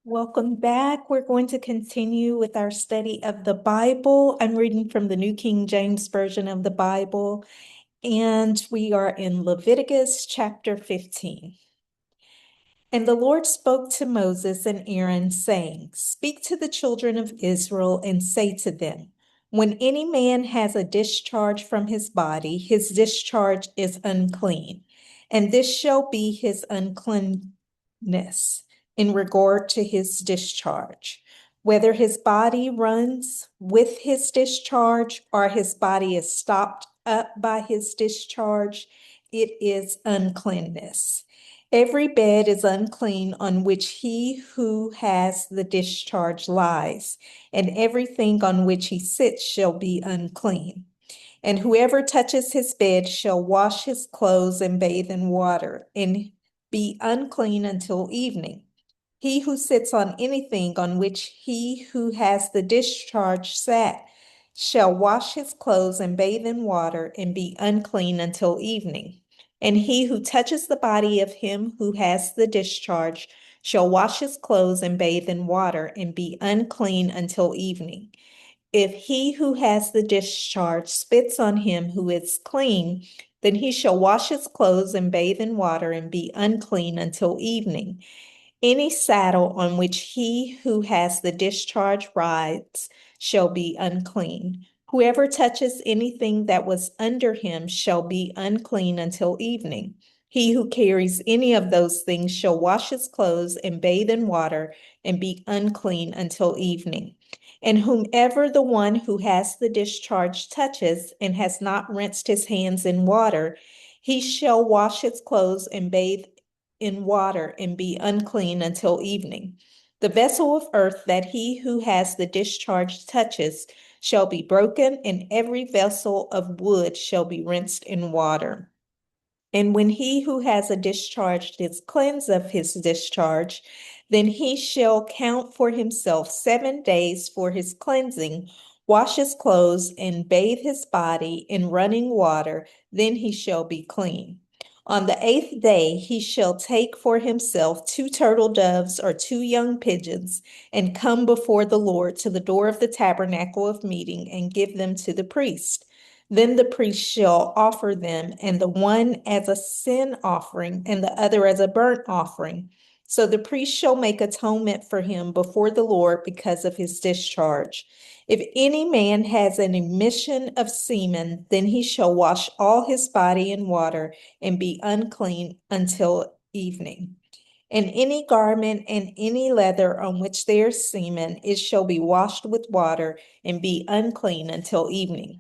Welcome back. We're going to continue with our study of the Bible. I'm reading from the New King James Version of the Bible, and we are in Leviticus chapter 15. And the Lord spoke to Moses and Aaron, saying, Speak to the children of Israel and say to them, When any man has a discharge from his body, his discharge is unclean, and this shall be his uncleanness in regard to his discharge. Whether his body runs with his discharge or his body is stopped up by his discharge, it is uncleanness. Every bed is unclean on which he who has the discharge lies, and everything on which he sits shall be unclean. And whoever touches his bed shall wash his clothes and bathe in water, and be unclean until evening. He who sits on anything on which he who has the discharge sat shall wash his clothes and bathe in water, and be unclean until evening. And he who touches the body of him who has the discharge shall wash his clothes and bathe in water, and be unclean until evening. If he who has the discharge spits on him who is clean, then he shall wash his clothes and bathe in water, and be unclean until evening. Any saddle on which he who has the discharge rides shall be unclean. Whoever touches anything that was under him shall be unclean until evening. He who carries any of those things shall wash his clothes and bathe in water, and be unclean until evening. And whomever the one who has the discharge touches and has not rinsed his hands in water, he shall wash his clothes and bathe in water, and be unclean until evening. The vessel of earth that he who has the discharge touches shall be broken, and every vessel of wood shall be rinsed in water. And when he who has a discharge is cleansed of his discharge, then he shall count for himself 7 days for his cleansing, wash his clothes, and bathe his body in running water, then he shall be clean. On the 8th day he shall take for himself 2 turtle doves or 2 young pigeons, and come before the Lord to the door of the tabernacle of meeting, and give them to the priest. Then the priest shall offer them, and the one as a sin offering, and the other as a burnt offering. So the priest shall make atonement for him before the Lord because of his discharge. If any man has an emission of semen, then he shall wash all his body in water, and be unclean until evening. And any garment and any leather on which there is semen, it shall be washed with water, and be unclean until evening.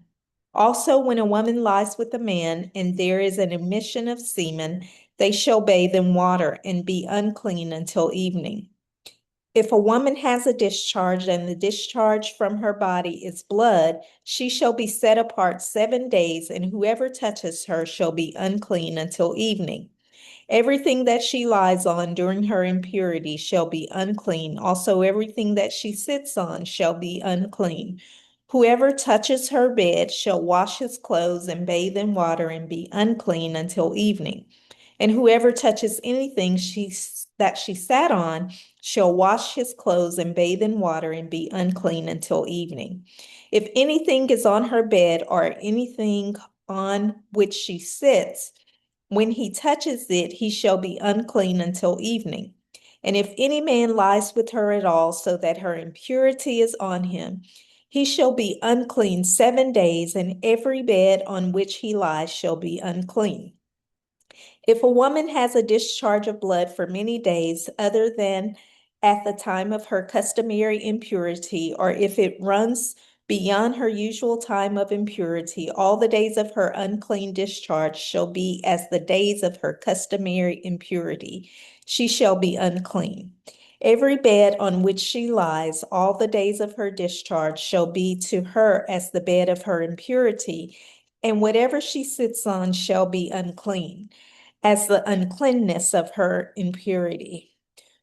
Also, when a woman lies with a man, and there is an emission of semen, they shall bathe in water, and be unclean until evening. If a woman has a discharge, and the discharge from her body is blood, she shall be set apart 7 days, and whoever touches her shall be unclean until evening. Everything that she lies on during her impurity shall be unclean. Also, everything that she sits on shall be unclean. Whoever touches her bed shall wash his clothes and bathe in water, and be unclean until evening. And whoever touches anything that she sat on shall wash his clothes and bathe in water, and be unclean until evening. If anything is on her bed or anything on which she sits, when he touches it, he shall be unclean until evening. And if any man lies with her at all, so that her impurity is on him, he shall be unclean 7 days, and every bed on which he lies shall be unclean. If a woman has a discharge of blood for many days, other than at the time of her customary impurity, or if it runs beyond her usual time of impurity, all the days of her unclean discharge shall be as the days of her customary impurity. She shall be unclean. Every bed on which she lies, all the days of her discharge shall be to her as the bed of her impurity, and whatever she sits on shall be unclean, as the uncleanness of her impurity.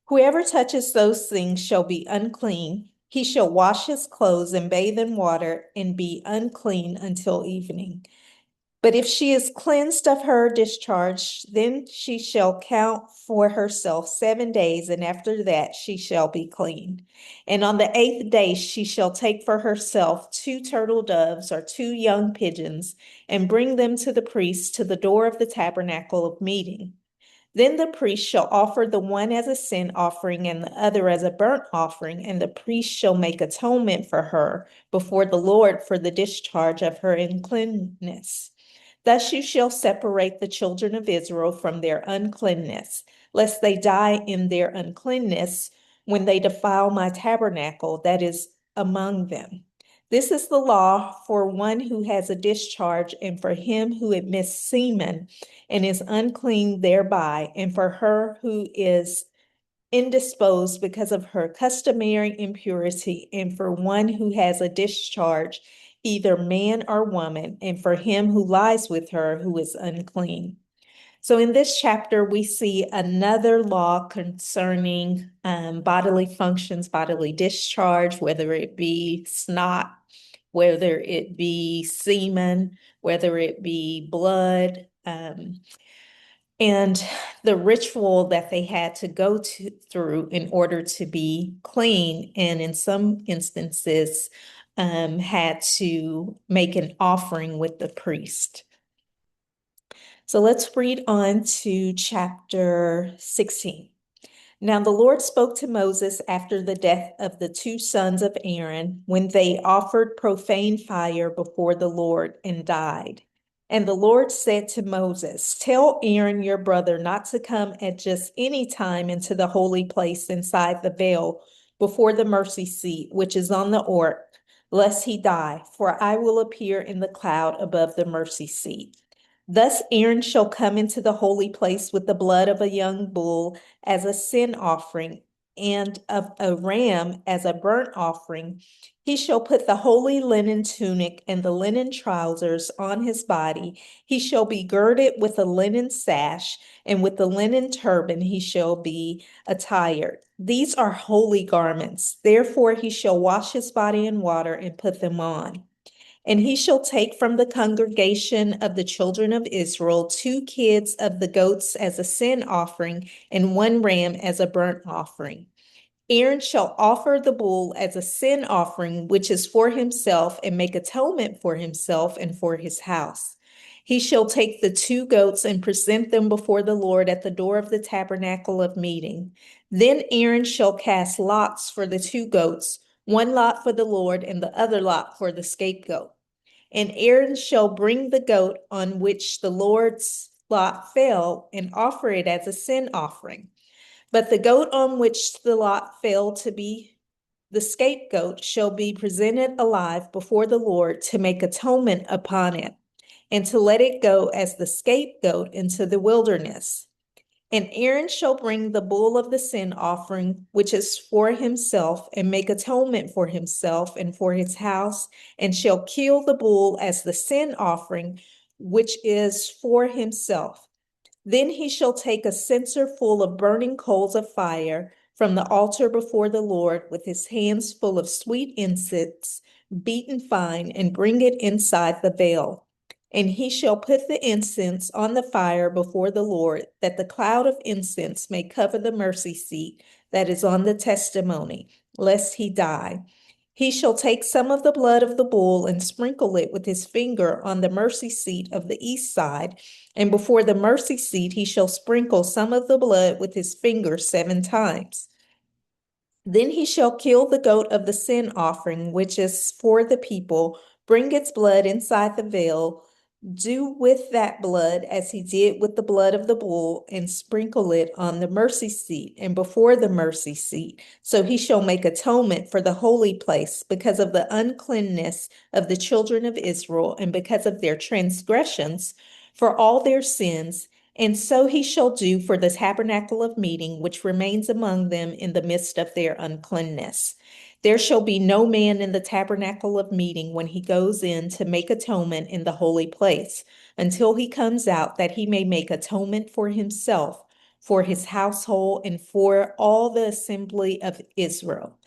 Whoever touches those things shall be unclean. He shall wash his clothes and bathe in water, and be unclean until evening. But if she is cleansed of her discharge, then she shall count for herself 7 days, and after that she shall be clean. And on the 8th day she shall take for herself 2 turtle doves or 2 young pigeons, and bring them to the priest to the door of the tabernacle of meeting. Then the priest shall offer the one as a sin offering and the other as a burnt offering, and the priest shall make atonement for her before the Lord for the discharge of her uncleanness. Thus you shall separate the children of Israel from their uncleanness, lest they die in their uncleanness when they defile my tabernacle that is among them. This is the law for one who has a discharge, and for him who admits semen and is unclean thereby, and for her who is indisposed because of her customary impurity, and for one who has a discharge, either man or woman, and for him who lies with her who is unclean. So in this chapter, we see another law concerning bodily functions, bodily discharge, whether it be snot, whether it be semen, whether it be blood, and the ritual that they had to go through in order to be clean, and in some instances, had to make an offering with the priest. So let's read on to chapter 16. Now the Lord spoke to Moses after the death of the 2 sons of Aaron, when they offered profane fire before the Lord and died. And the Lord said to Moses, "Tell Aaron your brother not to come at just any time into the holy place inside the veil before the mercy seat, which is on the ark, lest he die, for I will appear in the cloud above the mercy seat. Thus Aaron shall come into the holy place with the blood of a young bull as a sin offering, and of a ram as a burnt offering. He shall put the holy linen tunic and the linen trousers on his body. He shall be girded with a linen sash, and with the linen turban he shall be attired. These are holy garments. Therefore he shall wash his body in water and put them on. And he shall take from the congregation of the children of Israel 2 kids of the goats as a sin offering, and 1 ram as a burnt offering. Aaron shall offer the bull as a sin offering, which is for himself, and make atonement for himself and for his house. He shall take the 2 goats and present them before the Lord at the door of the tabernacle of meeting. Then Aaron shall cast lots for the 2 goats, 1 lot for the Lord and the other lot for the scapegoat. And Aaron shall bring the goat on which the Lord's lot fell and offer it as a sin offering. But the goat on which the lot fell to be the scapegoat shall be presented alive before the Lord to make atonement upon it, and to let it go as the scapegoat into the wilderness. And Aaron shall bring the bull of the sin offering, which is for himself, and make atonement for himself and for his house, and shall kill the bull as the sin offering, which is for himself. Then he shall take a censer full of burning coals of fire from the altar before the Lord, with his hands full of sweet incense, beaten fine, and bring it inside the veil. And he shall put the incense on the fire before the Lord, that the cloud of incense may cover the mercy seat that is on the testimony, lest he die. He shall take some of the blood of the bull and sprinkle it with his finger on the mercy seat of the east side, and before the mercy seat he shall sprinkle some of the blood with his finger 7 times. Then he shall kill the goat of the sin offering, which is for the people, bring its blood inside the veil, do with that blood as he did with the blood of the bull, and sprinkle it on the mercy seat and before the mercy seat. So he shall make atonement for the holy place because of the uncleanness of the children of Israel, and because of their transgressions, for all their sins. And so he shall do for the tabernacle of meeting, which remains among them in the midst of their uncleanness. There shall be no man in the tabernacle of meeting when he goes in to make atonement in the holy place, until he comes out, that he may make atonement for himself, for his household, and for all the assembly of Israel.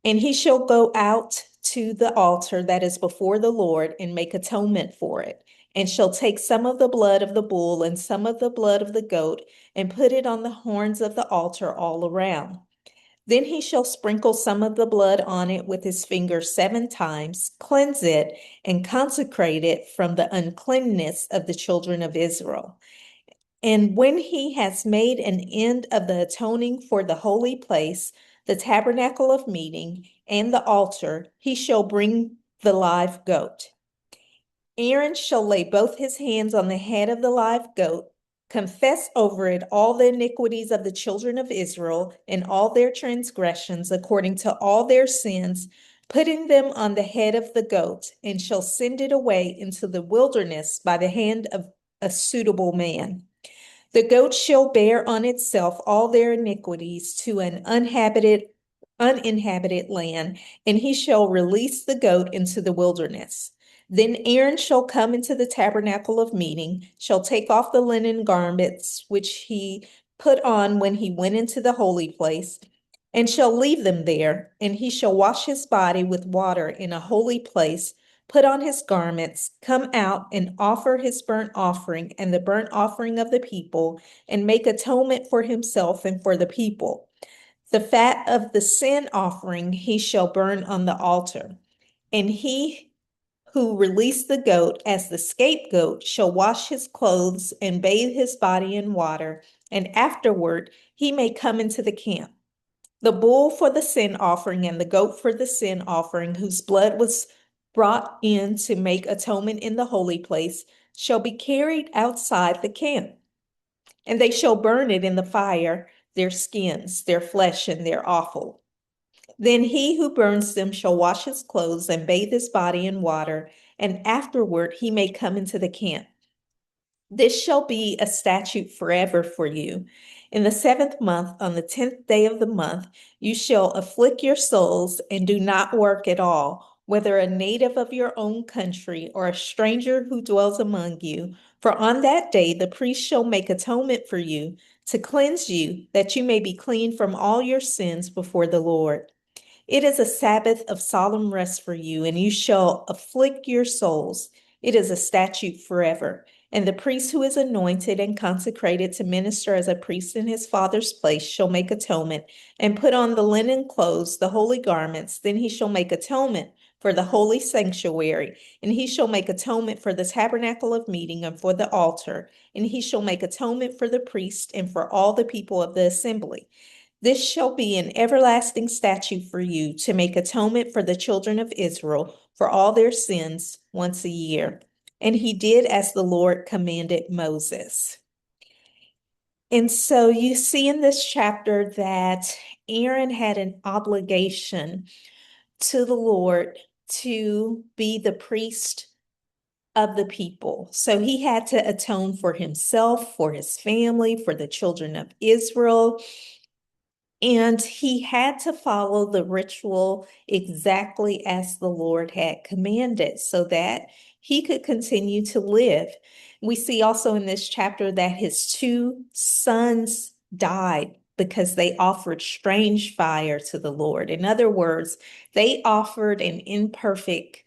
And he shall go out to the altar that is before the Lord and make atonement for it. and shall take some of the blood of the bull and some of the blood of the goat, and put it on the horns of the altar all around. Then he shall sprinkle some of the blood on it with his finger 7 times, cleanse it, and consecrate it from the uncleanness of the children of Israel. And when he has made an end of the atoning for the holy place, the tabernacle of meeting, and the altar, he shall bring the live goat. Aaron shall lay both his hands on the head of the live goat, confess over it all the iniquities of the children of Israel and all their transgressions according to all their sins, putting them on the head of the goat, and shall send it away into the wilderness by the hand of a suitable man. The goat shall bear on itself all their iniquities to an uninhabited land, and he shall release the goat into the wilderness. Then Aaron shall come into the tabernacle of meeting, shall take off the linen garments which he put on when he went into the holy place, and shall leave them there, and he shall wash his body with water in a holy place, put on his garments, come out and offer his burnt offering and the burnt offering of the people, and make atonement for himself and for the people. The fat of the sin offering he shall burn on the altar. And he who released the goat as the scapegoat shall wash his clothes and bathe his body in water, and afterward he may come into the camp. The bull for the sin offering and the goat for the sin offering, whose blood was brought in to make atonement in the holy place, shall be carried outside the camp, and they shall burn it in the fire, their skins, their flesh, and their offal. Then he who burns them shall wash his clothes and bathe his body in water, and afterward he may come into the camp. This shall be a statute forever for you. In the 7th month, on the 10th day of the month, you shall afflict your souls and do not work at all, whether a native of your own country or a stranger who dwells among you. For on that day the priest shall make atonement for you to cleanse you, that you may be clean from all your sins before the Lord. It is a Sabbath of solemn rest for you, and you shall afflict your souls. It is a statute forever. And the priest who is anointed and consecrated to minister as a priest in his father's place shall make atonement and put on the linen clothes, the holy garments. Then he shall make atonement for the holy sanctuary, and he shall make atonement for the tabernacle of meeting and for the altar, and he shall make atonement for the priest and for all the people of the assembly. This shall be an everlasting statute for you to make atonement for the children of Israel for all their sins once a year. And he did as the Lord commanded Moses. And so you see in this chapter that Aaron had an obligation to the Lord to be the priest of the people. So he had to atone for himself, for his family, for the children of Israel. And he had to follow the ritual exactly as the Lord had commanded so that he could continue to live. We see also in this chapter that his 2 sons died because they offered strange fire to the Lord. In other words, they offered an imperfect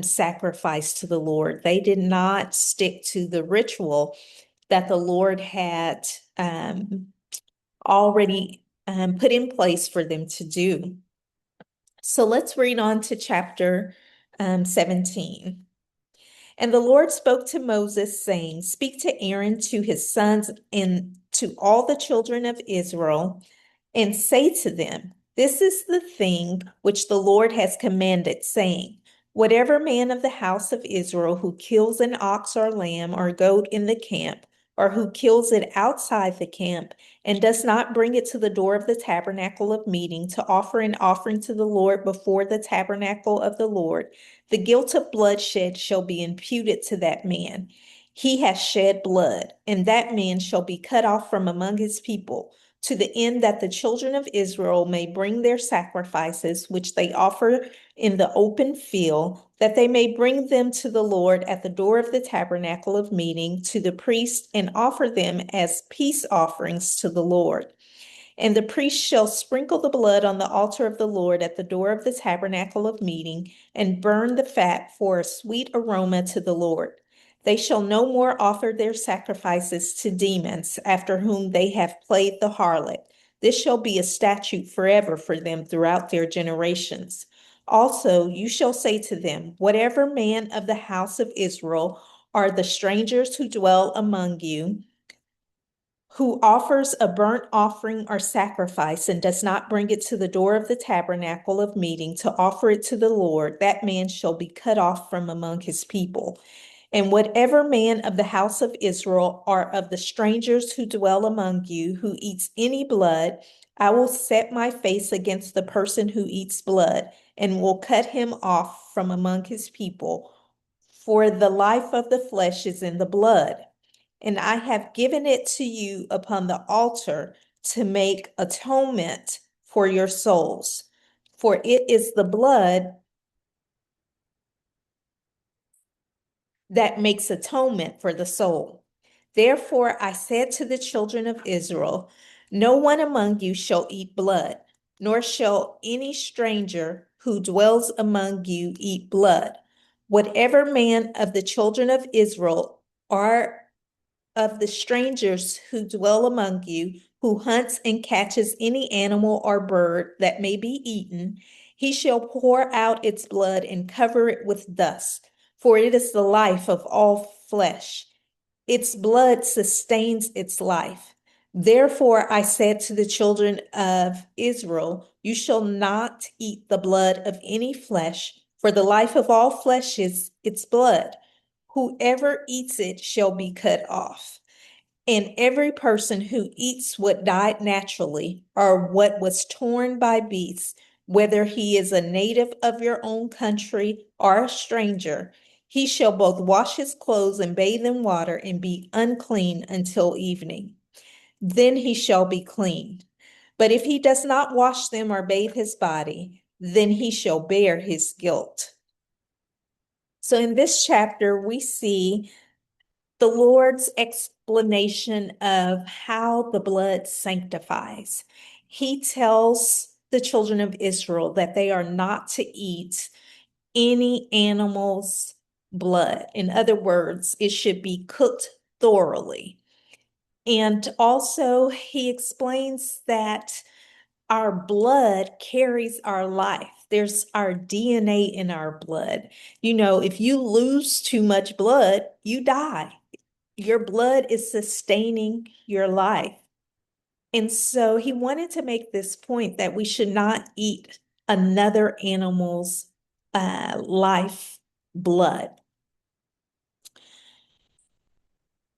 sacrifice to the Lord. They did not stick to the ritual that the Lord had already put in place for them to do. So let's read on to chapter 17. And the Lord spoke to Moses, saying, Speak to Aaron, to his sons, and to all the children of Israel, and say to them, This is the thing which the Lord has commanded, saying, Whatever man of the house of Israel who kills an ox or lamb or goat in the camp, or who kills it outside the camp, and does not bring it to the door of the tabernacle of meeting to offer an offering to the Lord before the tabernacle of the Lord, the guilt of bloodshed shall be imputed to that man. He has shed blood, and that man shall be cut off from among his people, to the end that the children of Israel may bring their sacrifices, which they offer in the open field, that they may bring them to the Lord at the door of the tabernacle of meeting to the priest, and offer them as peace offerings to the Lord. And the priest shall sprinkle the blood on the altar of the Lord at the door of the tabernacle of meeting, and burn the fat for a sweet aroma to the Lord. They shall no more offer their sacrifices to demons after whom they have played the harlot. This shall be a statute forever for them throughout their generations. Also, you shall say to them, whatever man of the house of Israel are the strangers who dwell among you, who offers a burnt offering or sacrifice and does not bring it to the door of the tabernacle of meeting to offer it to the Lord, that man shall be cut off from among his people. And whatever man of the house of Israel or of the strangers who dwell among you who eats any blood, I will set my face against the person who eats blood and will cut him off from among his people. For the life of the flesh is in the blood, and I have given it to you upon the altar to make atonement for your souls. For it is the blood that makes atonement for the soul. Therefore I said to the children of Israel, no one among you shall eat blood, nor shall any stranger who dwells among you eat blood. Whatever man of the children of Israel or of the strangers who dwell among you, who hunts and catches any animal or bird that may be eaten, he shall pour out its blood and cover it with dust, for it is the life of all flesh. Its blood sustains its life. Therefore I said to the children of Israel, you shall not eat the blood of any flesh, for the life of all flesh is its blood. Whoever eats it shall be cut off. And every person who eats what died naturally or what was torn by beasts, whether he is a native of your own country or a stranger, he shall both wash his clothes and bathe in water and be unclean until evening. Then he shall be clean. But if he does not wash them or bathe his body, then he shall bear his guilt. So in this chapter, we see the Lord's explanation of how the blood sanctifies. He tells the children of Israel that they are not to eat any animal's blood. In other words, it should be cooked thoroughly. And also, he explains that our blood carries our life. There's our DNA in our blood. You know, if you lose too much blood, you die. Your blood is sustaining your life. And so he wanted to make this point that we should not eat another animal's life blood.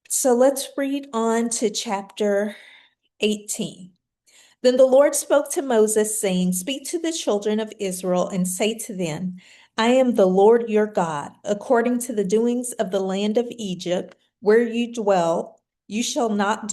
So let's read on to chapter 18. Then the Lord spoke to Moses, saying, speak to the children of Israel and say to them, I am the Lord your God. According to the doings of the land of Egypt, where you dwell, you shall not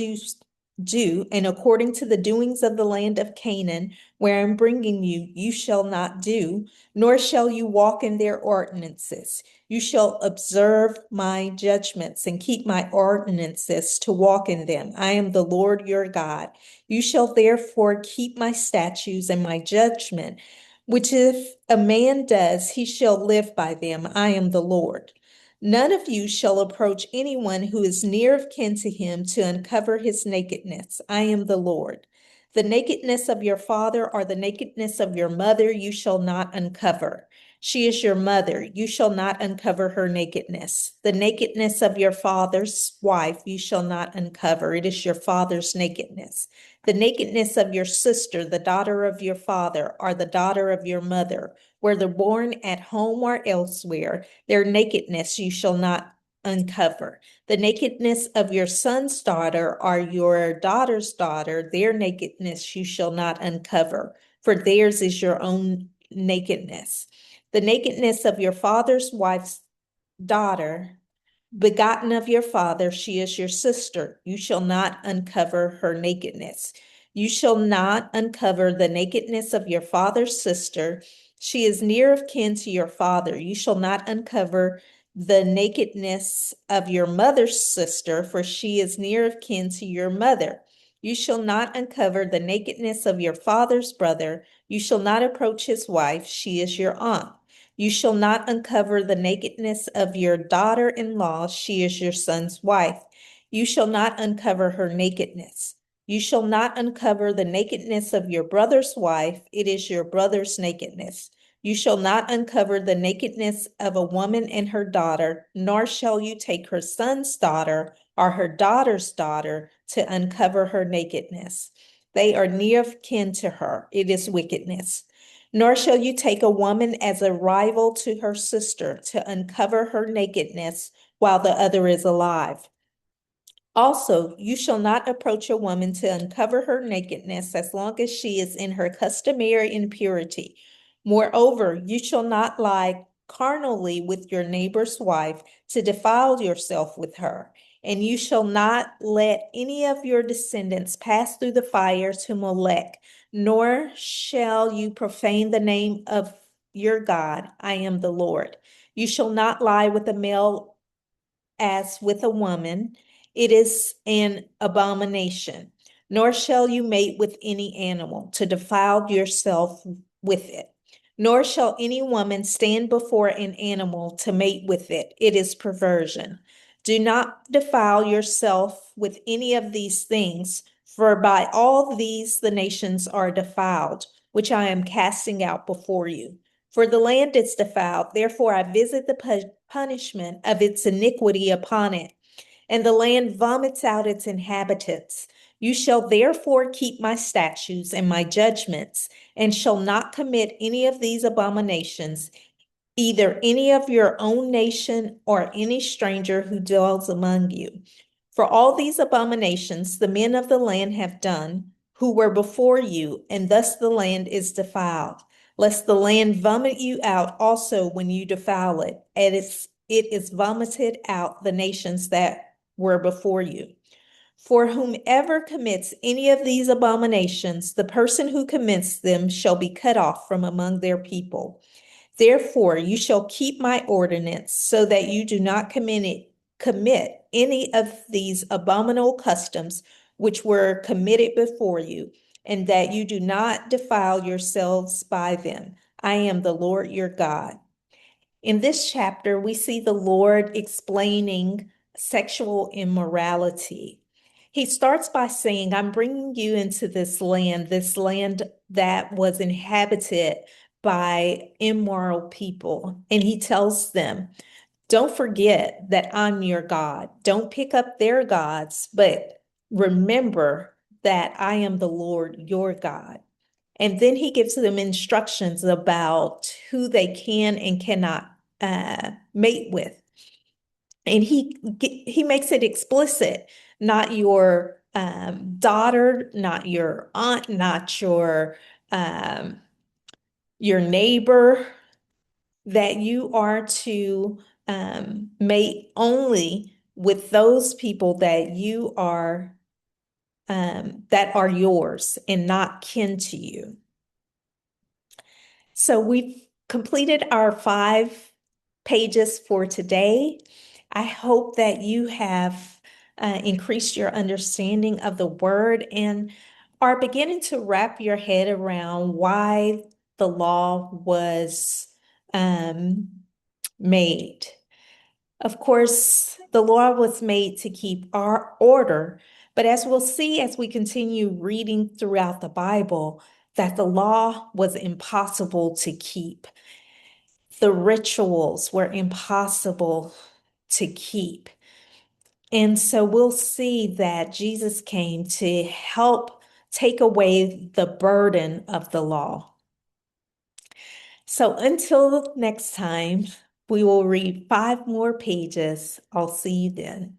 do, and according to the doings of the land of Canaan, where I'm bringing you, you shall not do, nor shall you walk in their ordinances. You shall observe my judgments and keep my ordinances to walk in them. I am the Lord your God. You shall therefore keep my statutes and my judgment, which if a man does, he shall live by them. I am the Lord. None of you shall approach anyone who is near of kin to him to uncover his nakedness. I am the Lord. The nakedness of your father or the nakedness of your mother you shall not uncover. She is your mother. You shall not uncover her nakedness. The nakedness of your father's wife you shall not uncover. It is your father's nakedness. The nakedness of your sister, the daughter of your father, or the daughter of your mother, whether born at home or elsewhere, their nakedness you shall not uncover. The nakedness of your son's daughter or your daughter's daughter, their nakedness you shall not uncover, for theirs is your own nakedness. The nakedness of your father's wife's daughter, begotten of your father, she is your sister. You shall not uncover her nakedness. You shall not uncover the nakedness of your father's sister. She is near of kin to your father. You shall not uncover the nakedness of your mother's sister, for she is near of kin to your mother. You shall not uncover the nakedness of your father's brother. You shall not approach his wife. She is your aunt. You shall not uncover the nakedness of your daughter-in-law. She is your son's wife. You shall not uncover her nakedness. You shall not uncover the nakedness of your brother's wife. It is your brother's nakedness. You shall not uncover the nakedness of a woman and her daughter, nor shall you take her son's daughter or her daughter's daughter to uncover her nakedness. They are near kin to her. It is wickedness. Nor shall you take a woman as a rival to her sister to uncover her nakedness while the other is alive. Also, you shall not approach a woman to uncover her nakedness as long as she is in her customary impurity. Moreover, you shall not lie carnally with your neighbor's wife to defile yourself with her. And you shall not let any of your descendants pass through the fire to Molech, nor shall you profane the name of your God. I am the Lord. You shall not lie with a male as with a woman. It is an abomination. Nor shall you mate with any animal to defile yourself with it. Nor shall any woman stand before an animal to mate with it. It is perversion. Do not defile yourself with any of these things, for by all these the nations are defiled, which I am casting out before you. For the land is defiled, therefore I visit the punishment of its iniquity upon it, and the land vomits out its inhabitants. You shall therefore keep my statutes and my judgments, and shall not commit any of these abominations, either any of your own nation or any stranger who dwells among you. For all these abominations the men of the land have done, who were before you, and thus the land is defiled. Lest the land vomit you out also when you defile it, as it is vomited out the nations that were before you. For whomever commits any of these abominations, the person who commits them shall be cut off from among their people. Therefore, you shall keep my ordinance so that you do not commit any of these abominable customs which were committed before you, and that you do not defile yourselves by them. I am the Lord your God. In this chapter, we see the Lord explaining sexual immorality. He starts by saying, I'm bringing you into this land that was inhabited by immoral people. And he tells them, don't forget that I'm your God. Don't pick up their gods, but remember that I am the Lord your God. And then he gives them instructions about who they can and cannot mate with. And he makes it explicit, not your daughter, not your aunt, not your neighbor, that you are to mate only with those people that are yours and not kin to you. So we've completed our 5 pages for today. I hope that you have increased your understanding of the word and are beginning to wrap your head around why the law was made. Of course, the law was made to keep our order, but as we'll see as we continue reading throughout the Bible, that the law was impossible to keep. The rituals were impossible to keep. And so we'll see that Jesus came to help take away the burden of the law. So until next time, we will read 5 more pages. I'll see you then.